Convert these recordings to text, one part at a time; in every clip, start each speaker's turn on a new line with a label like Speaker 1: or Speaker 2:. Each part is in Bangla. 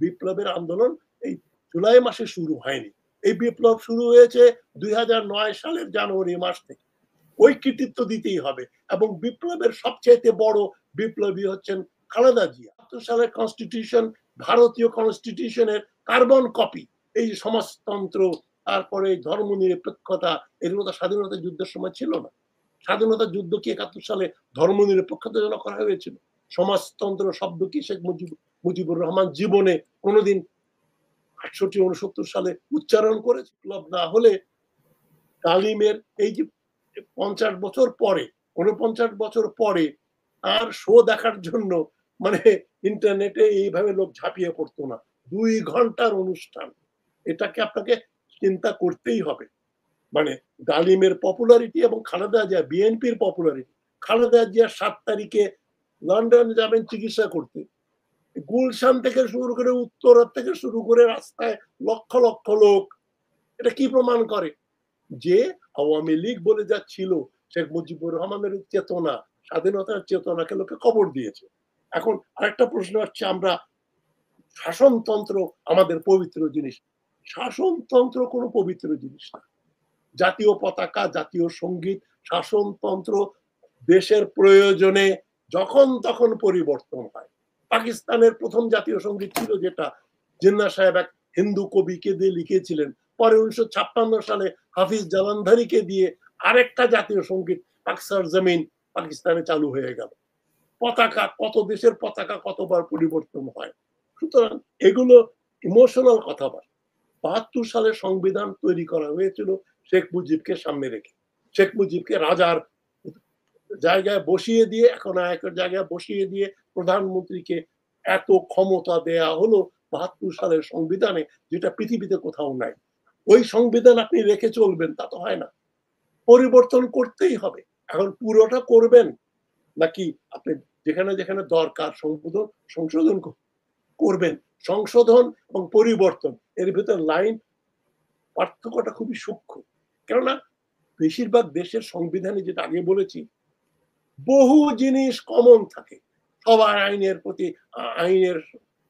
Speaker 1: বিপ্লবের আন্দোলন এই জুলাই মাসে শুরু হয়নি। এই বিপ্লব শুরু হয়েছে 2009 সালের জানুয়ারি মাস থেকে। ওই কৃতিত্ব দিতেই হবে এবং বিপ্লবের সবচেয়ে বড় বিপ্লবী হচ্ছেন খালেদা জিয়া। ৭২ সালের কনস্টিটিউশন ভারতীয় কনস্টিটিউশনের কার্বন কপি। এই সমাজতন্ত্র, তারপরে ধর্মনিরপেক্ষতা, এগুলো তো স্বাধীনতা যুদ্ধের সময় ছিল না। স্বাধীনতা যুদ্ধ কি ৭১ সালে ধর্মনিরপেক্ষতার জন্য করা হয়েছিল? সমাজতন্ত্র শব্দ কি শেখ মুজিবুর রহমান জীবনে কোনোদিন ৬৮-৬৯ সালে উচ্চারণ করেছে? বিপ্লব না হলে তালিমের এই যে ৫০ বছর পরে, ৪৯ বছর পরে আর শো দেখার জন্য মানে ইন্টারনেটে এইভাবে লোক ঝাঁপিয়ে পড়তো না। ২ ঘন্টার অনুষ্ঠান। এটাকে আপনাকে চিন্তা করতেই হবে। মানে ডালিমের পপুলারিটি এবং খালেদা জিয়া বিএনপির পপুলারিটি। খালেদা জিয়া ৭ তারিখে লন্ডন যাবেন চিকিৎসা করতে। গুলশান থেকে শুরু করে উত্তরা থেকে শুরু করে রাস্তায় লক্ষ লক্ষ লোক। এটা কি প্রমাণ করে? যে আওয়ামী লীগ বলে যা ছিল, শেখ মুজিবুর রহমানের চেতনা, স্বাধীনতার চেতনাকে লোকে কবর দিয়েছে। এখন আরেকটা প্রশ্ন হচ্ছে, আমরা শাসনতন্ত্র আমাদের পবিত্র জিনিস। শাসনতন্ত্র কোনো পবিত্র জিনিস না। জাতীয় পতাকা, জাতীয় সঙ্গীত, শাসনতন্ত্র দেশের প্রয়োজনে যখন তখন পরিবর্তন হয়। পাকিস্তানের প্রথম জাতীয় সঙ্গীত ছিল যেটা জিন্না সাহেব এক হিন্দু কবিকে দিয়ে লিখেছিলেন। পরে 1956 সালে হাফিজ জালান্ধারীকে দিয়ে আরেকটা জাতীয় সঙ্গীত পাকসার জমিন পাকিস্তানে চালু হয়ে গেল। পতাকা, কত দেশের পতাকা কতবার পরিবর্তন হয়। সুতরাং এগুলো ইমোশনাল কথাবার্তা। ৭২ সালে সংবিধান তৈরি করা হয়েছিল শেখ মুজিবকে সামনে রেখে। শেখ মুজিবকে রাজার জায়গায় বসিয়ে দিয়ে, এখন নায়কের জায়গায় বসিয়ে দিয়ে প্রধানমন্ত্রীকে এত ক্ষমতা দেয়া হলো ৭২ সালের সংবিধানে, যেটা পৃথিবীতে কোথাও নাই। ওই সংবিধান আপনি রেখে চলবেন তা তো হয় না, পরিবর্তন করতেই হবে। এখন পুরোটা করবেন নাকি আপনি যেখানে যেখানে দরকার সংশোধন করবেন। সংশোধন এবং পরিবর্তন এর ভিতর লাইন পার্থক্যটা খুবই সূক্ষ্ম। কেননা বেশিরভাগ দেশের সংবিধানে, যেটা আগে বলেছি, বহু জিনিস কমন থাকে। সবার আইনের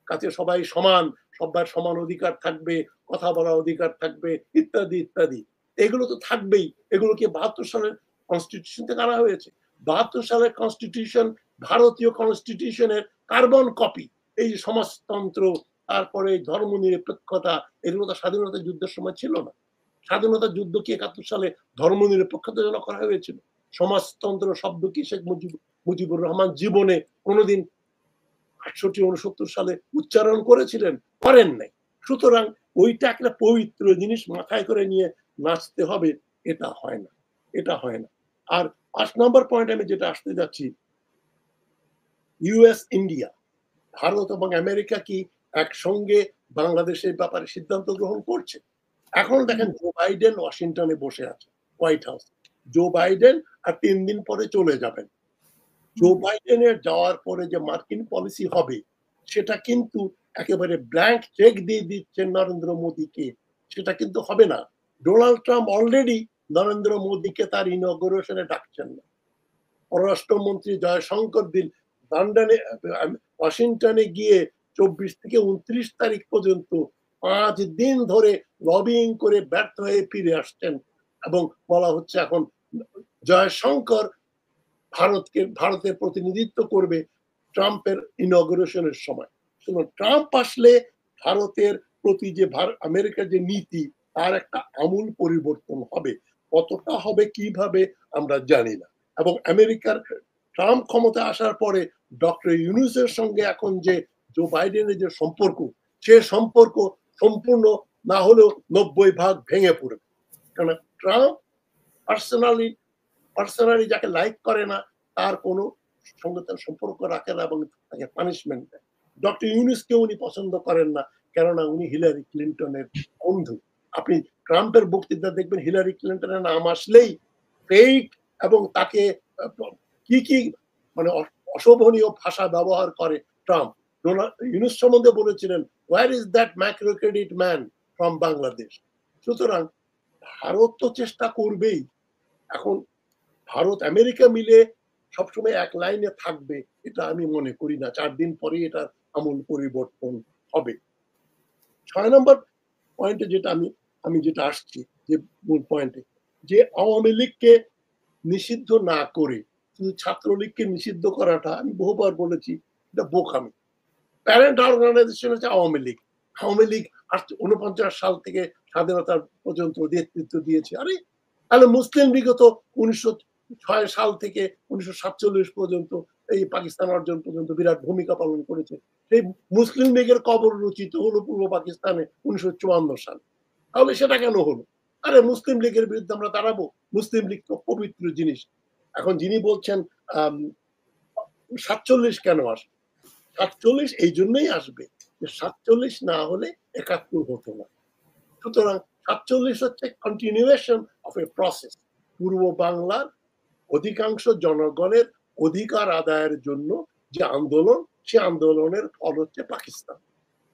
Speaker 1: কাছে সবাই সমান, সবার সমান অধিকার থাকবে, কথা বলার অধিকার থাকবে, ইত্যাদি ইত্যাদি। এগুলো তো থাকবেই। এগুলো কি ৭২ সালের কনস্টিটিউশন থেকে আনা হয়েছে? ৭২ সালের কনস্টিটিউশন ভারতীয় কনস্টিটিউশনের কার্বন কপি। এই সমাজতন্ত্র, তারপরে ধর্মনিরপেক্ষতা, এগুলো তো স্বাধীনতা যুদ্ধের সময় ছিল না। স্বাধীনতা যুদ্ধ কি ৭১ সালে ধর্মনিরপেক্ষতার জন্য করা হয়েছিল? সমাজতন্ত্র শব্দ কি শেখ মুজিবুর রহমান জীবনে কোনোদিন ৬৮-৬৯ সালে উচ্চারণ করেছিলেন? করেন নাই। সুতরাং ওইটা একটা পবিত্র জিনিস মাথায় করে নিয়ে নাচতে হবে, এটা হয় না, এটা হয় না। আর ৫ নম্বর পয়েন্ট আমি যেটা আসতে যাচ্ছি, ইউএস ইন্ডিয়া, ভারত এবং আমেরিকা কি একসঙ্গে বাংলাদেশের ব্যাপারে সিদ্ধান্ত গ্রহণ করছে? এখন দেখেন জো বাইডেন ওয়াশিংটনে বসে আছে, হোয়াইট হাউস। জো বাইডেন আর ৩ দিন পরে চলে যাবেন। জো বাইডেনের যাওয়ার পরে যে মার্কিন পলিসি হবে, সেটা কিন্তু একেবারে ব্ল্যাঙ্ক চেক দিয়ে দিচ্ছেন নরেন্দ্র মোদীকে, সেটা কিন্তু হবে না। ডোনাল্ড ট্রাম্প অলরেডি নরেন্দ্র মোদীকে তার ইনঅগ্রেশনে ডাকছেন না। পররাষ্ট্রমন্ত্রী জয়শঙ্কর লন্ডনে, ওয়াশিংটনে গিয়ে ২৪ থেকে ২৯ তারিখ পর্যন্ত ৫ দিন ধরে লবিং করে ব্যর্থ হয়ে ফিরে আসছেন এবং বলা হচ্ছে এখন জয়শঙ্কর ভারতের প্রতিনিধিত্ব করবে ট্রাম্পের ইনঅগ্রেশনের সময়। ট্রাম্প আসলে ভারতের প্রতি যে আমেরিকার যে নীতি, তার একটা আমূল পরিবর্তন হবে। কতটা হবে, কিভাবে, আমরা জানি না। এবং আমেরিকার ট্রাম্প ক্ষমতা আসার পরে ডক্টর ইউনূসের সঙ্গে এখন যে জো বাইডেনের যে সম্পর্ক, সে সম্পর্ক সম্পূর্ণ না হলেও ৯০% ভেঙে পড়বে। কারণ ট্রাম্প পার্সোনালি যাকে লাইক করে না, তার কোনো সঙ্গে তার সম্পর্ক রাখে না এবং তাকে পানিশমেন্ট দেয়। ডক্টর ইউনূসকে উনি পছন্দ করেন না, কেননা উনি হিলারি ক্লিনটনের বন্ধু। আপনি ট্রাম্পের বক্তৃতা দেখবেন, হিলারি ক্লিনটনের নাম আসলেই ফেক এবং তাকে কি কি মানে অশোভনীয় ভাষা ব্যবহার করে ট্রাম্প। ইউনূস সম্বন্ধে বলেছিলেন, where is that micro credit man from Bangladesh. সুতরাং ভারত তো চেষ্টা করবেই। এখন ভারত আমেরিকা মিলে সবসময় এক লাইনে থাকবে এটা আমি মনে করি না। ৪ দিন পরে এটার আমূল পরিবর্তন হবে। 6 নম্বর পয়েন্টে যেটা আমি যেটা আসছি যে মূল পয়েন্টে, যে আওয়ামী লীগকে নিষিদ্ধ না করে শুধু ছাত্রলীগকে নিষিদ্ধ করাটা আমি বহুবার বলেছি এটা বোকামি। প্যারেন্ট অর্গানাইজেশন হচ্ছে আওয়ামী লীগ। আওয়ামী লীগ ৪৯ সাল থেকে স্বাধীনতা পর্যন্ত নেতৃত্ব দিয়েছে। আরে তাহলে মুসলিম লীগও তো ১৯০৬ সাল থেকে ১৯৪৭ পর্যন্ত এই পাকিস্তান অর্জন পর্যন্ত বিরাট ভূমিকা পালন করেছে। সেই মুসলিম লীগের কবর রচিত হলো পূর্ব পাকিস্তানে ১৯৫৪ সালে। তাহলে সেটা কেন হলো? আরে মুসলিম লীগের বিরুদ্ধে আমরা দাঁড়াবো। মুসলিম লীগ তো পবিত্র জিনিস। এখন যিনি বলছেন আম ৪৭ কেন আসবে? ৪৭ এই জন্যই আসবে যে ৪৭ না হলে ৭১ হতো না। সুতরাং ৪৭ হচ্ছে কন্টিনিউয়েশন অফ এ প্রসেস। পূর্ব বাংলার অধিকাংশ জনগণের অধিকার আদায়ের জন্য যে আন্দোলন, সে আন্দোলনের ফল হচ্ছে পাকিস্তান।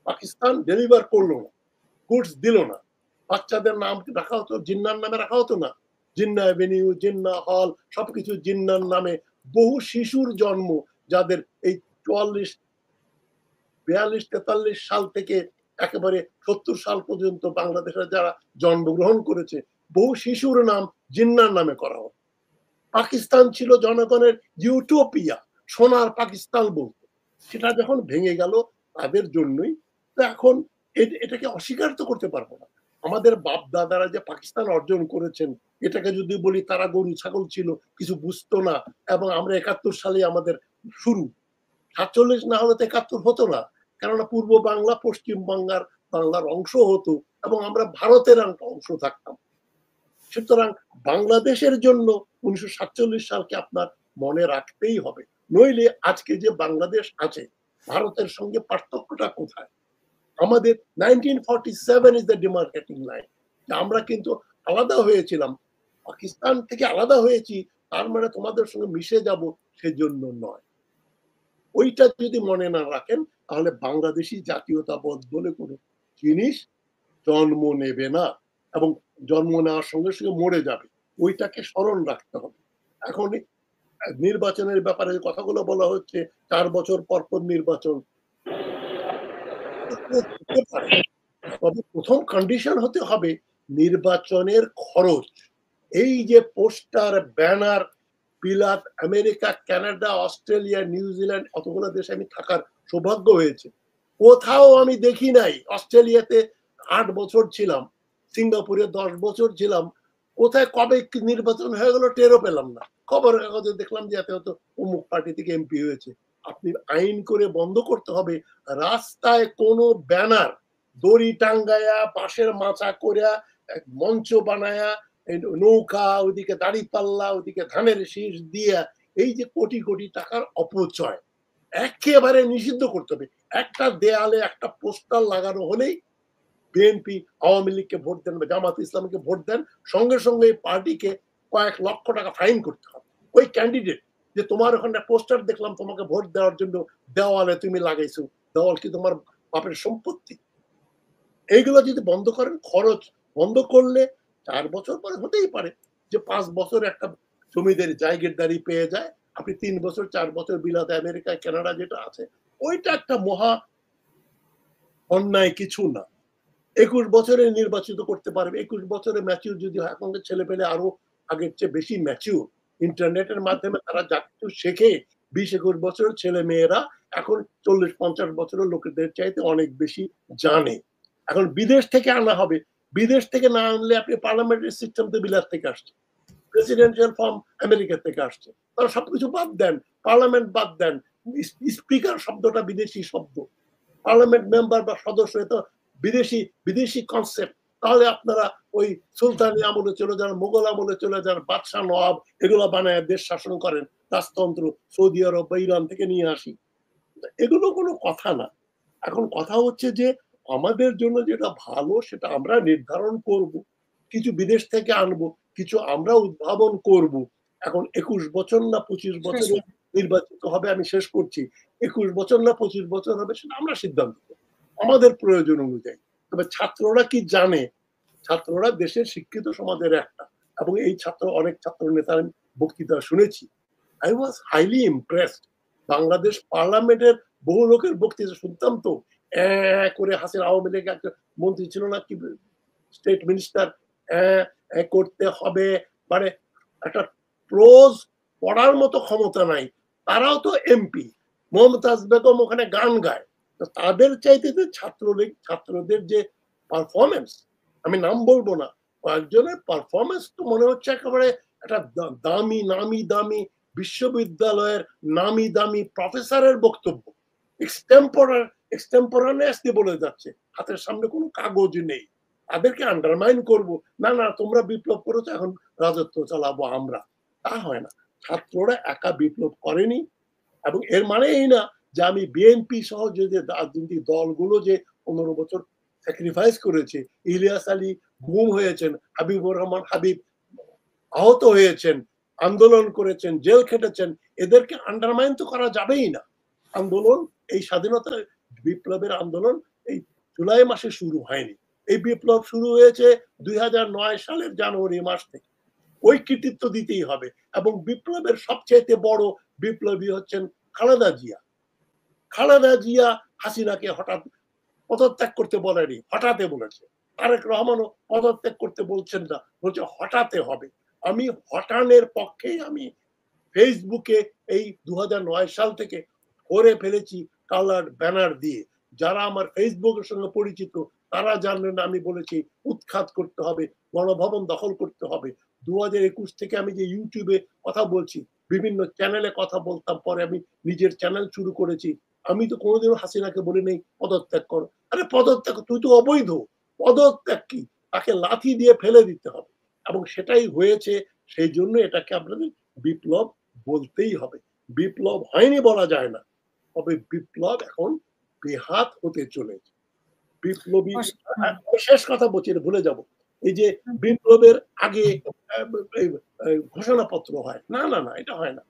Speaker 1: পাকিস্তান ডেলিভার করলো না, গুডস দিল না। বাচ্চাদের নাম রাখা হতো জিন্নার নামে রাখা হতো না। জিন্না এভিনিউ, জিন্না হল সবকিছু জিন্নার নামে। বহু শিশুর জন্ম যাদের এই ৪৪ ৪২-৪৩ সাল থেকে একেবারে ৭০ সাল পর্যন্ত বাংলাদেশে যারা জন্মগ্রহণ করেছে, বহু শিশুর নাম জিন্নার নামে করা হতো। পাকিস্তান ছিল জনগণের ইউটোপিয়া, সোনার পাকিস্তান বলতো। সেটা যখন ভেঙে গেল তাদের জন্যই। তো এখন এটাকে অস্বীকার তো করতে পারবো না। আমাদের বাপ দাদারা যে পাকিস্তান অর্জন করেছেন, এটাকে যদি বলি তারা গরু ছাগল ছিল, কিছু বুঝতো না, এবং আমরা ৭১ সালে আমাদের শুরু। ৪৭ না হলে তো ৭১ হতো না। কেননা পূর্ব বাংলা পশ্চিম বাংলার অংশ হতো এবং আমরা ভারতের অংশ থাকতাম। সুতরাং বাংলাদেশের জন্য ১৯৪৭ সালকে আপনার মনে রাখতেই হবে। নইলে আজকে যে বাংলাদেশ আছে, ভারতের সঙ্গে পার্থক্যটা কোথায়? আমাদের 1947 ইজ দ্য ডিমার্কেটিং লাইন। আমরা কিন্তু আলাদা হয়েছিলাম। পাকিস্তান থেকে আলাদা হয়েছি, তার মানে তোমাদের সঙ্গে মিশে যাব সেজন্য নয়। ওইটা যদি মনে না রাখেন তাহলে বাংলাদেশী জাতীয়তাবোধ বলে কোনো জিনিস জন্ম নেবে না এবং জন্ম নেওয়ার সঙ্গে সঙ্গে মরে যাবে। ওইটাকে স্মরণ রাখতে হবে। এখন নির্বাচনের ব্যাপারে যে কথাগুলো বলা হচ্ছে ৪ বছর পর পর নির্বাচন হতে পারে। তবে ১ম কন্ডিশন হতে হবে নির্বাচনের খরচ। এই যে পোস্টার, ব্যানার, বিলাত, আমেরিকা, কানাডা, অস্ট্রেলিয়া, নিউজিল্যান্ড এতগুলো দেশে আমি থাকার সৌভাগ্য হয়েছে। কোথাও আমি দেখি নাই। অস্ট্রেলিয়াতে ৮ বছর ছিলাম, সিঙ্গাপুরে ১০ বছর ছিলাম। কোথায় কবে নির্বাচন হয়ে গেল টেরও পেলাম না। খবরের কাগজে দেখলাম যে এত অমুক পার্টি থেকে এমপি হয়েছে। আপনি আইন করে বন্ধ করতে হবে। রাস্তায় কোনো ব্যানার দড়ি টাঙ্গায়া, বাঁশের মাচা কইরা, মঞ্চ বানায়া, নৌকা, ওইদিকে দাঁড়িপাল্লা, ওইদিকে ধানের শীষ দিয়া, এই যে কোটি কোটি টাকার অপচয় একেবারে নিষিদ্ধ করতে হবে। একটা দেয়ালে একটা পোস্টার লাগানো হলেই বিএনপি, আওয়ামী লীগকে ভোট দেন বা জামাত ইসলামকে ভোট দেন, সঙ্গে সঙ্গে এই পার্টিকে কয়েক লক্ষ টাকা ফাইন করতে হবে। ওই ক্যান্ডিডেট যে তোমার ওখানে পোস্টার দেখলাম তোমাকে ভোট দেওয়ার জন্য দেওয়ালে তুমি লাগাইছো, দেওয়াল কি তোমার বাপের সম্পত্তি? এইগুলো যদি বন্ধ করেন, খরচ বন্ধ করলে ৪ বছর পরে হতেই পারে যে ৫ বছর একটা জমিদারি জায়গিরদারি পেয়ে যায়। আপনি ৩ বছর ৪ বছর বিলাতে, আমেরিকায়, কানাডা যেটা আছে, ওইটা একটা মহা অন্যায় কিছু না। ২১ বছরে নির্বাচিত করতে পারবে। ২১ বছরে ম্যাচিউর যদি হয়, এখনকার ছেলেপেলে আরো আগের চেয়ে বেশি ম্যাচিউর। ইন্টারনেটের মাধ্যমে তারা যা কিছু শেখে, ২০-২১ বছরের ছেলে-মেয়েরা এখন ৪০-৫০ বছরের লোকেদের চাইতে অনেক বেশি জানে। এখন বিদেশ থেকে আনা হবে। বিদেশ থেকে না আনলে আপনি পার্লামেন্টারি সিস্টেম তো বিলাত থেকে আসছে। প্রেসিডেন্সিয়াল ফর্ম আমেরিকা থেকে আসছে। তারা সবকিছু বাদ দেন। পার্লামেন্ট বাদ দেন। স্পিকার শব্দটা বিদেশি শব্দ। পার্লামেন্ট মেম্বার বা সদস্য তো বিদেশি বিদেশি কনসেপ্ট। তাহলে আপনারা ওই সুলতানি আমলে চলে যান, মোগল আমলে চলে যান, বাদশাহ নবাব এগুলো বানায় দেশ শাসন করেন, রাজতন্ত্র সৌদি আরব বা ইরান থেকে নিয়ে আসি। এগুলো কোনো কথা না। এখন কথা হচ্ছে যে আমাদের জন্য যেটা ভালো সেটা আমরা নির্ধারণ করব। কিছু বিদেশ থেকে আনবো, কিছু আমরা উদ্ভাবন করব। এখন ২১ বছর না ২৫
Speaker 2: শেষ
Speaker 1: বছরে নির্বাচিত হবে, আমি শেষ করছি। ২১ বছর না ২৫ বছর হবে সেটা আমরা সিদ্ধান্ত নেব। আমাদের প্রয়োজন অনুযায়ী। তবে ছাত্ররা কি জানে? ছাত্ররা দেশের শিক্ষিত সমাজের একটা। এবং এই অনেক ছাত্র নেতার বক্তৃতা শুনেছি। I was highly impressed. Bangladesh পার্লামেন্টের বহু লোকের বক্তৃতা শুনতাম তো, করে হাসিনা আওয়ামী লীগ একটা মন্ত্রী ছিল না কি স্টেট মিনিস্টার করতে হবে, মানে একটা প্রোজ পড়ার মতো ক্ষমতা নাই। তারাও তো এমপি। মমতাজ বেগম ওখানে গান গায়। তো তাদের চাইতে যে ছাত্রলীগ ছাত্রদের যে পারফরম্যান্স, আমি নাম বলবো না, কয়েকজনের পারফরম্যান্স তো মনে হচ্ছে একেবারে একটা দামি নামি দামি বিশ্ববিদ্যালয়ের নামি দামি প্রফেসরের বক্তব্য। এক্সটেম্পোরানিয়াসলি বলে যাচ্ছে, হাতের সামনে কোনো কাগজ নেই। তাদেরকে আন্ডারমাইন করব, না না তোমরা বিপ্লব করেছো এখন রাজত্ব চালাবো আমরা, তা হয় না। ছাত্ররা একা বিপ্লব করেনি, এবং এর মানে এই না যে আমি বিএনপি সহ যে রাজনৈতিক দলগুলো যে 15 বছর স্যাক্রিফাইস করেছে, ইলিয়াস আলী গুম হয়েছেন, হাবিবুর রহমান হাবিব আহত হয়েছেন, আন্দোলন করেছেন, জেল খেটেছেন, এদেরকে আন্ডারমাইন তো করা যাবেই না। আন্দোলন, এই স্বাধীনতা বিপ্লবের আন্দোলন এই জুলাই মাসে শুরু হয়নি। এই বিপ্লব শুরু হয়েছে 2009 সালের জানুয়ারি মাস থেকে। ওই কৃতিত্ব দিতেই হবে। এবং বিপ্লবের সবচেয়ে বড় বিপ্লবী হচ্ছেন খালেদা জিয়া। খালেদা জিয়া হাসিনাকে হঠাৎ পদত্যাগ করতে বলেনি, হঠাতে বলেছে। তারেক রহমানও পদত্যাগ করতে বলছেন না, বলছে হঠাতে হবে। আমি হটানের পক্ষে, আমি ফেসবুকে এই 2009 সাল থেকে করে ফেলেছি কালার ব্যানার দিয়ে। যারা আমার ফেসবুকের সঙ্গে পরিচিত তারা জানলেন আমি বলেছি উৎখাত করতে হবে, গণভবন দখল করতে হবে। 2021 থেকে আমি যে ইউটিউবে কথা বলছি, বিভিন্ন চ্যানেলে কথা বলতাম, পরে আমি নিজের চ্যানেল শুরু করেছি। আমি তো কোনোদিনও হাসিনাকে বলি নাই পদত্যাগ করো। আরে পদত্যাগ, তুই তো অবৈধ, পদত্যাগ কি? তাকে লাথি দিয়ে ফেলে দিতে হবে। এবং সেটাই হয়েছে। সেই জন্য এটাকে আপনাদের বিপ্লব বলতেই হবে। বিপ্লব হয়নি বলা যায় না, তবে বিপ্লব এখন বেহাত হতে চলেছে। বিপ্লবী, শেষ কথা বলছি, ভুলে যাব। এই যে বিপ্লবের আগে ঘোষণাপত্র হয়, না না না, এটা হয় না।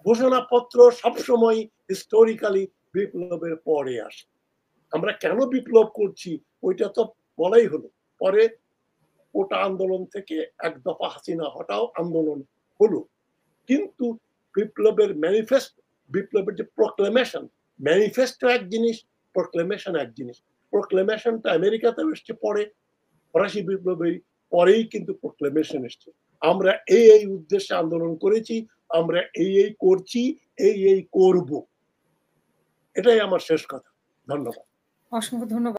Speaker 1: ঘোষণাপত্র সবসময় হিস্টোরিক্যালি বিপ্লবের পরে আসে। আমরা কেন বিপ্লব করছি ওইটা তো বলাই হলো। পরে ওটা আন্দোলন থেকে এক দফা হাসিনা হটাও আন্দোলন হলো। কিন্তু বিপ্লবের ম্যানিফেস্টো, বিপ্লবের যে প্রোক্লেমেশন, ম্যানিফেস্টো এক জিনিস, প্রোক্লেমেশন এক জিনিস। প্রোক্লেমেশনটা আমেরিকাতে এসছে পরে, ফরাসি বিপ্লবের পরেই কিন্তু প্রোক্লেমেশন এসছে। আমরা এই উদ্দেশ্যে আন্দোলন করেছি, আমরা এই করছি, এই করব। এটাই আমার শেষ কথা। ধন্যবাদ।
Speaker 2: অসংখ্য ধন্যবাদ।